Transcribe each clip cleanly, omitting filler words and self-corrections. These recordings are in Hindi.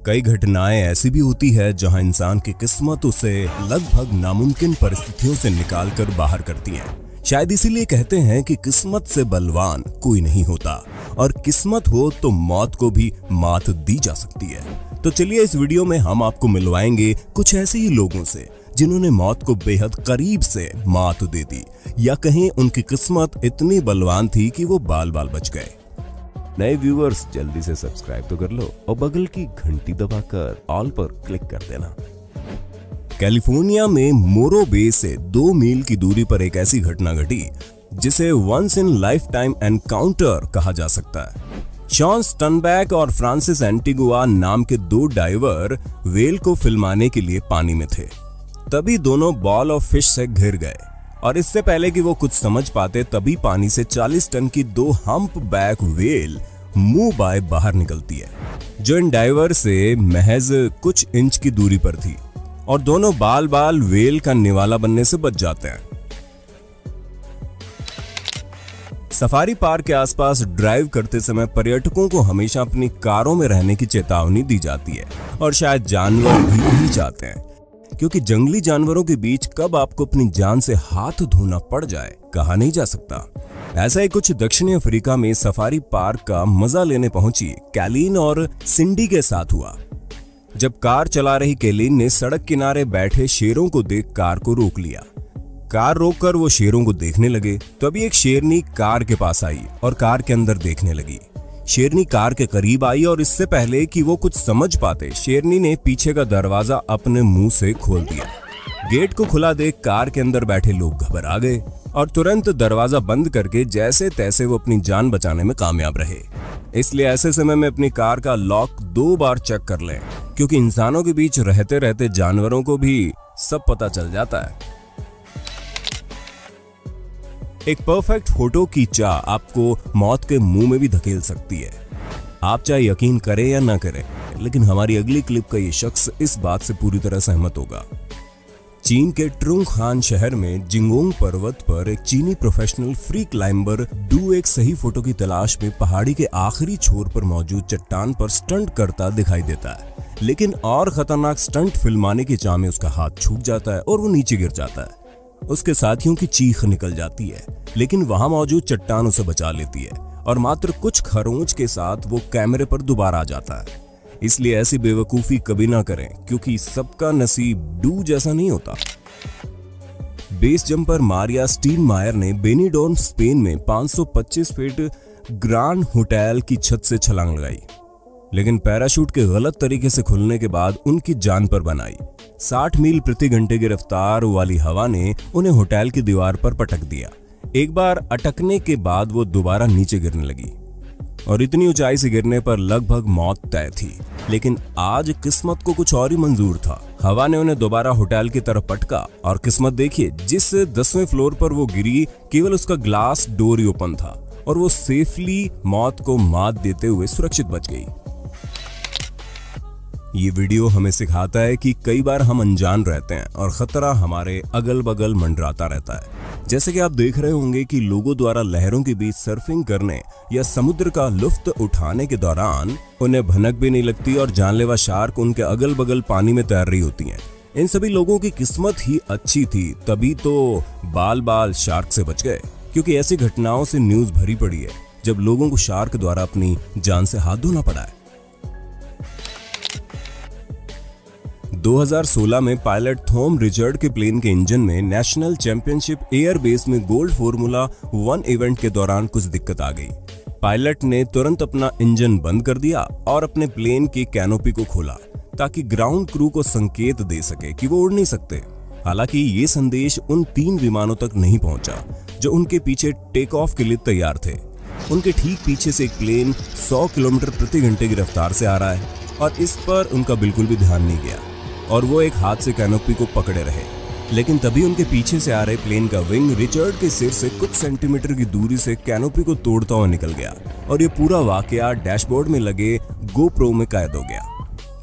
कई घटनाएं ऐसी भी होती है जहां इंसान की किस्मत उसे लगभग नामुमकिन परिस्थितियों से निकालकर बाहर करती है। शायद इसीलिए कहते हैं कि किस्मत से बलवान कोई नहीं होता, और किस्मत हो तो मौत को भी मात दी जा सकती है। तो चलिए इस वीडियो में हम आपको मिलवाएंगे कुछ ऐसे ही लोगों से जिन्होंने मौत को बेहद करीब से मात दे दी, या कहीं उनकी किस्मत इतनी बलवान थी कि वो बाल बाल बच गए। नए व्यूअर्स जल्दी से सब्सक्राइब तो कर लो और बगल की घंटी दबाकर ऑल पर क्लिक कर देना। कैलिफोर्निया में मोरो बे से 2 मील की दूरी पर एक ऐसी घटना घटी जिसे once in lifetime encounter कहा जा सकता है। शॉन स्टनबैक और फ्रांसिस एंटिगुआ नाम के 2 डाइवर व्हेल को फिल्माने के लिए पानी में थे। तभी दोनों बॉल ऑफ फिश से घिर गए, और इससे पहले कि वो कुछ समझ पाते तभी पानी से 40 टन की 2 हम्प बैक व्हेल मुंह बाय बाहर निकलती है, जो इन डाइवर से महज कुछ इंच की दूरी पर थी, और दोनों बाल बाल व्हेल का निवाला बनने से बच जाते हैं। सफारी पार्क के आसपास ड्राइव करते समय पर्यटकों को हमेशा अपनी कारों में रहने की चेतावनी दी जाती है, और शायद जानवर भी यही चाहते हैं, क्योंकि जंगली जानवरों के बीच कब आपको अपनी जान से हाथ धोना पड़ जाए कहा नहीं जा सकता। ऐसा ही कुछ दक्षिणी अफ्रीका में सफारी पार्क का मजा लेने पहुंची कैलीन और सिंडी के साथ हुआ। जब कार चला रही कैलीन ने सड़क किनारे बैठे शेरों को देख कार को रोक लिया। कार रोककर वो शेरों को देखने लगे। तभी एक शेरनी कार के पास आई और कार के अंदर देखने लगी। शेरनी कार के करीब आई और इससे पहले कि वो कुछ समझ पाते, शेरनी ने पीछे का दरवाजा अपने मुंह से खोल दिया। गेट को खुला देख कार के अंदर बैठे लोग घबरा गए और तुरंत दरवाजा बंद करके जैसे तैसे वो अपनी जान बचाने में कामयाब रहे। इसलिए ऐसे समय में अपनी कार का लॉक 2 बार चेक कर लें, क्योंकि इंसानों के बीच रहते रहते जानवरों को भी सब पता चल जाता है। एक परफेक्ट फोटो की चाह आपको मौत के मुंह में भी धकेल सकती है। आप चाहे यकीन करें या ना करें, लेकिन हमारी अगली क्लिप का ये शख्स इस बात से पूरी तरह सहमत होगा। चीन के ट्रुंगहान शहर में जिंगोंग पर्वत पर एक चीनी प्रोफेशनल फ्री क्लाइंबर डू एक सही फोटो की तलाश में पहाड़ी के आखिरी छोर पर मौजूद चट्टान पर स्टंट करता दिखाई देता है, लेकिन और खतरनाक स्टंट फिल्माने की चाह में उसका हाथ छूट जाता है और वो नीचे गिर जाता है। उसके साथियों की चीख निकल जाती है, लेकिन वहां मौजूद चट्टान उसे बचा लेती है और मात्र कुछ खरोंच के साथ वो कैमरे पर दोबारा आ जाता है। इसलिए ऐसी बेवकूफी कभी ना करें, क्योंकि सबका नसीब डू जैसा नहीं होता। बेस जंपर मारिया स्टीनमायर ने बेनीडोन स्पेन में 525 फीट ग्रांड होटल की छत से छलांग लगाई, लेकिन पैराशूट के गलत तरीके से खुलने के बाद उनकी जान पर बन आई। 60 मील प्रति घंटे की रफ्तार वाली हवा ने उन्हें होटल की दीवार पर पटक दिया। एक बार अटकने के बाद वो दोबारा नीचे गिरने लगी, और इतनी ऊंचाई से गिरने पर लगभग मौत तय थी। लेकिन आज किस्मत को कुछ और ही मंजूर था। हवा ने उन्हें दोबारा होटल की तरफ पटका, और किस्मत देखिए, जिस 10वें फ्लोर पर वो गिरी केवल उसका ग्लास डोर ही ओपन था, और वो सेफली मौत को मात देते हुए सुरक्षित बच गई। ये वीडियो हमें सिखाता है कि कई बार हम अनजान रहते हैं और खतरा हमारे अगल बगल मंडराता रहता है। जैसे कि आप देख रहे होंगे कि लोगों द्वारा लहरों के बीच सर्फिंग करने या समुद्र का लुत्फ उठाने के दौरान उन्हें भनक भी नहीं लगती, और जानलेवा शार्क उनके अगल बगल पानी में तैर रही होती हैं। इन सभी लोगों की किस्मत ही अच्छी थी, तभी तो बाल बाल शार्क से बच गए, क्योंकि ऐसी घटनाओं से न्यूज भरी पड़ी है जब लोगों को शार्क द्वारा अपनी जान से हाथ धोना पड़ा है। 2016 में पायलट थॉम रिचर्ड के प्लेन के इंजन में नेशनल चैंपियनशिप एयरबेस में गोल्ड फॉर्मूला 1 इवेंट के दौरान कुछ दिक्कत आ गई। पायलट ने तुरंत अपना इंजन बंद कर दिया और अपने प्लेन की कैनोपी को खोला, ताकि ग्राउंड क्रू को संकेत दे सके कि वो उड़ नहीं सकते। हालांकि ये संदेश उन 3 विमानों तक नहीं पहुंचा जो उनके पीछे टेक ऑफ के लिए तैयार थे। उनके ठीक पीछे से एक प्लेन 100 किलोमीटर प्रति घंटे की रफ्तार से आ रहा है, और इस पर उनका बिल्कुल भी ध्यान नहीं गया, और वो एक हाथ से कैनोपी को पकड़े रहे। लेकिन तभी उनके पीछे से आ रहे प्लेन का विंग रिचर्ड के सिर से कुछ सेंटीमीटर की दूरी से कैनोपी को तोड़ता हुआ निकल गया, और ये पूरा वाकया डैशबोर्ड में लगे गोप्रो में कैद हो गया।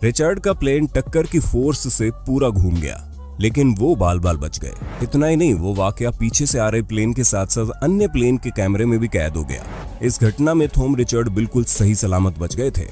रिचर्ड का प्लेन टक्कर की फोर्स से पूरा घूम गया, लेकिन वो बाल बाल बच गए। इतना ही नहीं, वो वाकया पीछे से आ रहे प्लेन के साथ साथ अन्य प्लेन के कैमरे में भी कैद हो गया। इस घटना में थॉम रिचर्ड बिल्कुल सही सलामत बच गए थे।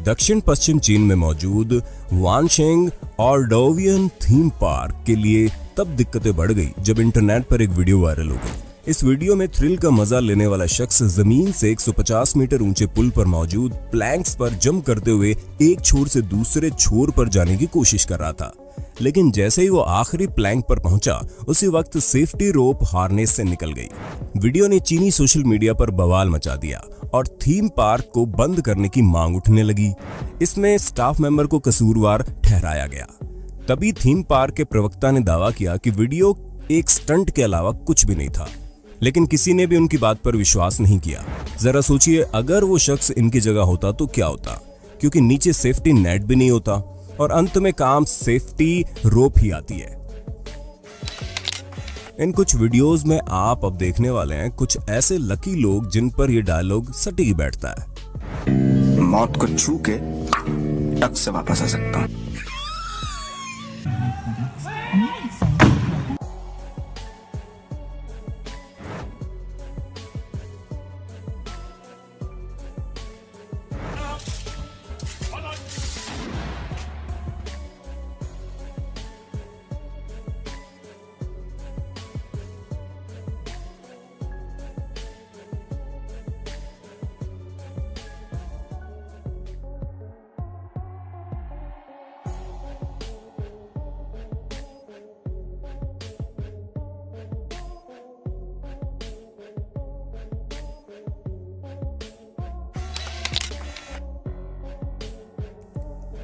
दक्षिण पश्चिम चीन में मौजूद वानशेंग ऑर्डोवियन थीम पार्क के लिए तब दिक्कतें बढ़ गई जब इंटरनेट पर एक वीडियो वायरल हो गई। इस वीडियो में थ्रिल का मजा लेने वाला शख्स जमीन से 150 मीटर ऊंचे पुल पर मौजूद प्लैंक्स पर जंप करते हुए एक छोर से दूसरे छोर पर जाने की कोशिश कर रहा था, लेकिन जैसे ही वो आखिरी प्लैंक पर पहुंचा उसी वक्त सेफ्टी रोप हार्नेस से निकल गई। वीडियो ने चीनी सोशल मीडिया पर बवाल मचा दिया और थीम पार्क को बंद करने की मांग उठने लगी। इसमें स्टाफ मेंबर को कसूरवार ठहराया गया। तभी थीम पार्क के प्रवक्ता ने दावा किया कि वीडियो एक स्टंट के अलावा कुछ भी नहीं था, लेकिन किसी ने भी उनकी बात पर विश्वास नहीं किया। जरा सोचिए, अगर वो शख्स इनकी जगह होता तो क्या होता, क्योंकि नीचे सेफ्टी नेट भी नहीं होता और अंत में काम सेफ्टी रोप ही आती है। इन कुछ वीडियोस में आप अब देखने वाले हैं कुछ ऐसे लकी लोग जिन पर यह डायलॉग सटीक बैठता है। मौत को छू के टक से वापस आ सकता हूं।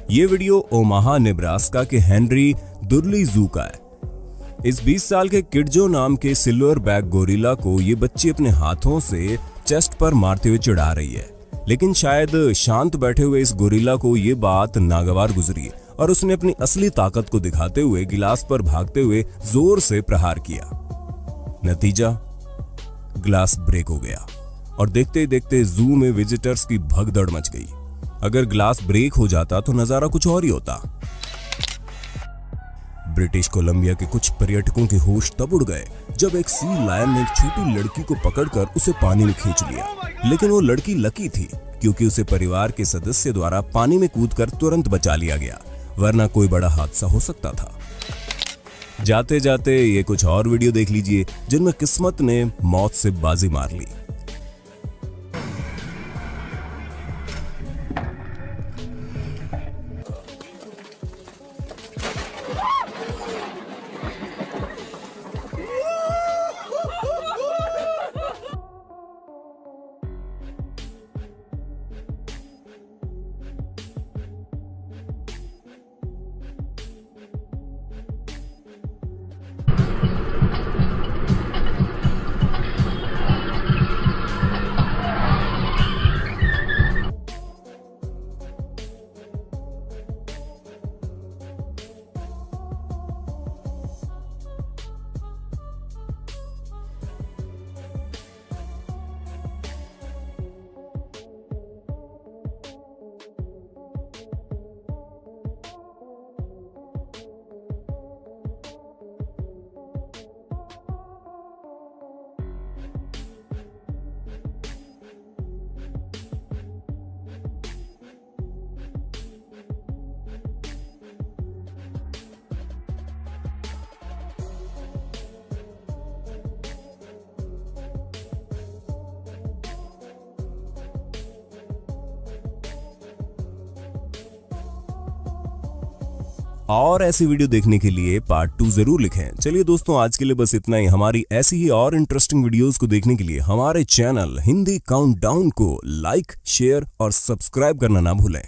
ये वीडियो ओमाहा नेब्रास्का के हेनरी दुर्ली जू का है। इस 20 साल के किडजो नाम के सिल्वर बैक गोरिल्ला को ये बच्ची अपने हाथों से चेस्ट पर मारते हुए चिढ़ा रही है, लेकिन शायद शांत बैठे हुए इस गोरिल्ला को ये बात नागवार गुजरी और उसने अपनी असली ताकत को दिखाते हुए गिलास पर भागते हुए जोर से प्रहार किया। नतीजा, गिलास ब्रेक हो गया और देखते ही देखते जू में विजिटर्स की भगदड़ मच गई। अगर ग्लास ब्रेक हो जाता तो नजारा कुछ और ही होता। ब्रिटिश कोलंबिया के कुछ पर्यटकों के होश तब उड़ गए जब एक सी लायन ने एक छोटी लड़की को पकड़कर उसे पानी में खींच लिया, लेकिन वो लड़की लकी थी क्योंकि उसे परिवार के सदस्य द्वारा पानी में कूदकर तुरंत बचा लिया गया, वरना कोई बड़ा हादसा हो सकता था। जाते जाते ये कुछ और वीडियो देख लीजिए जिनमें किस्मत ने मौत से बाजी मार ली। और ऐसी वीडियो देखने के लिए पार्ट 2 जरूर लिखें। चलिए दोस्तों, आज के लिए बस इतना ही। हमारी ऐसी ही और इंटरेस्टिंग वीडियोस को देखने के लिए हमारे चैनल हिंदी काउंटडाउन को लाइक, शेयर और सब्सक्राइब करना ना भूलें।